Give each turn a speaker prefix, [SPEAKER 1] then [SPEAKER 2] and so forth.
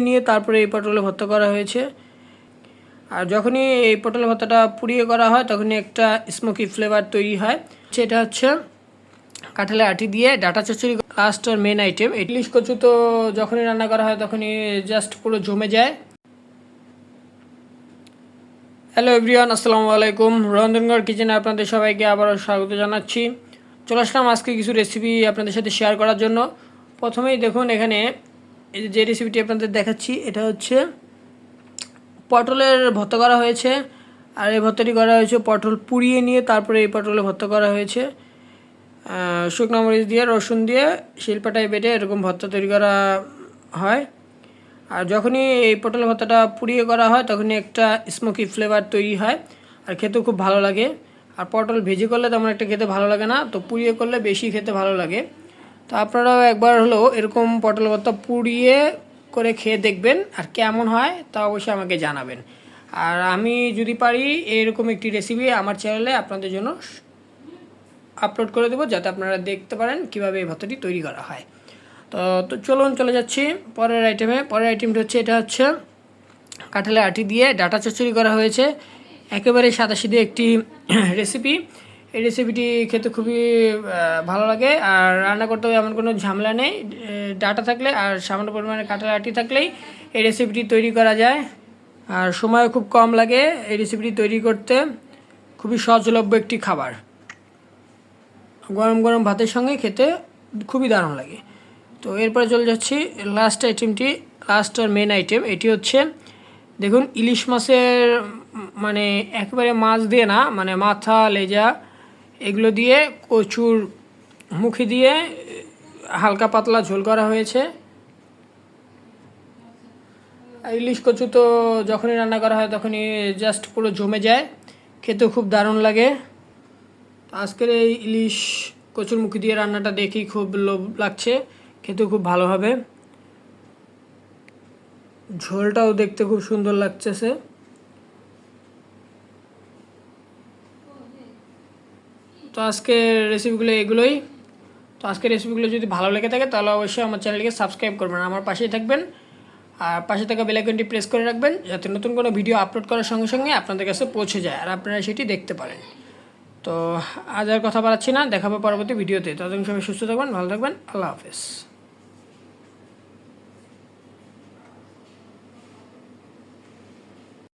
[SPEAKER 1] নিয়ে তারপরে এই পটলে ভর্তা করা হয়েছে। আর যখনই এই পটল ভর্তাটা পুড়িয়ে করা হয় তখনই একটা স্মোকি ফ্লেভার তৈরি হয়। সেটা হচ্ছে কাঁঠালের আটি দিয়ে ডাটা চচ্চড়ি লাস্ট আর মেন আইটেম। ইলিশ কচু তো যখনই রান্না করা হয় তখনই জাস্ট পুরো জমে যায়। হ্যালো এভরিওয়ান, আসসালামু আলাইকুম। রন্ধনগড় কিচেনে আপনাদের সবাইকে আবারও স্বাগত জানাচ্ছি। চলে আসলাম আজকে কিছু রেসিপি আপনাদের সাথে শেয়ার করার জন্য। প্রথমেই দেখুন এখানে এই যে রেসিপিটি আপনাদের দেখাচ্ছি, এটা হচ্ছে পটলের ভর্তা করা হয়েছে। আর এই ভর্তাটি করা হয়েছে পটল পুড়িয়ে নিয়ে তারপরে এই পটলের ভর্তা করা হয়েছে শুকনো মরিচ দিয়ে, রসুন দিয়ে শিলপাটায় বেটে এরকম ভর্তা তৈরি করা হয়। আর যখনই এই পটল ভর্তাটা পুড়িয়ে করা হয় তখনই একটা স্মোকি ফ্লেভার তৈরি হয় আর খেতেও খুব ভালো লাগে। আর পটল ভেজে করলে তেমন একটা খেতে ভালো লাগে না, তো পুড়িয়ে করলে বেশি খেতে ভালো লাগে। তো আপনারাও একবার হলেও এরকম পটল ভর্তা পুড়িয়ে করে খেয়ে দেখবেন, আর কেমন হয় তা অবশ্যই আমাকে জানাবেন। আর আমি যদি পারি এরকম একটি রেসিপি আমার চ্যানেলে আপনাদের জন্য আপলোড করে দেবো, যাতে আপনারা দেখতে পারেন কীভাবে এই ভর্তাটি তৈরি করা হয়। তো চলুন চলে যাচ্ছি পরের আইটেমে। পরের আইটেমটা হচ্ছে, এটা হচ্ছে কাঁঠালের আটি দিয়ে ডাটা চচ্চড়ি করা হয়েছে। একেবারে সাদাসিধে একটি রেসিপি। এই রেসিপিটি খেতে খুবই ভালো লাগে, আর রান্না করতেও এমন কোনো ঝামেলা নেই। ডাটা থাকলে আর সামান্য পরিমাণে কাঁঠালের আটি থাকলেই এই রেসিপিটি তৈরি করা যায়, আর সময়ও খুব কম লাগে এই রেসিপিটি তৈরি করতে। খুবই সহজলভ্য একটি খাবার, গরম গরম ভাতের সঙ্গে খেতে খুবই দারুণ লাগে। তো এরপরে চলে যাচ্ছি লাস্ট আইটেমটি, লাস্ট আর মেন আইটেম। এটি হচ্ছে দেখুন ইলিশ মাছের, মানে একেবারে মাছ দিয়ে না, মানে মাথা লেজা এগুলো দিয়ে কচুর মুখি দিয়ে হালকা পাতলা ঝোল করা হয়েছে। ইলিশ কচু তো যখনই রান্না করা হয় তখনই জাস্ট পুরো জমে যায়, খেতেও খুব দারুণ লাগে। আজকের এই ইলিশ কচুর মুখি দিয়ে রান্নাটা দেখেই খুব লোভ লাগছে, খেতেও খুব ভালো হবে। ঝোলটাও দেখতে খুব সুন্দর লাগতেছে। তো আজকের রেসিপিগুলো এগুলোই। তো আজকের রেসিপিগুলো যদি ভালো লেগে থাকে তাহলে অবশ্যই আমার চ্যানেলকে সাবস্ক্রাইব করবেন, আমার পাশেই থাকবেন। আর পাশে থাকা বেল আইকনটি প্রেস করে রাখবেন, যাতে নতুন কোনো ভিডিও আপলোড করার সঙ্গে সঙ্গে আপনাদের কাছে পৌঁছে যায় আর আপনারা সেটি দেখতে পারেন। তো আজ আর কথা বাড়াচ্ছি না, দেখাবো পরবর্তী ভিডিওতে। ততদিন সবাই সুস্থ থাকবেন, ভালো থাকবেন, আল্লাহ হাফেজ।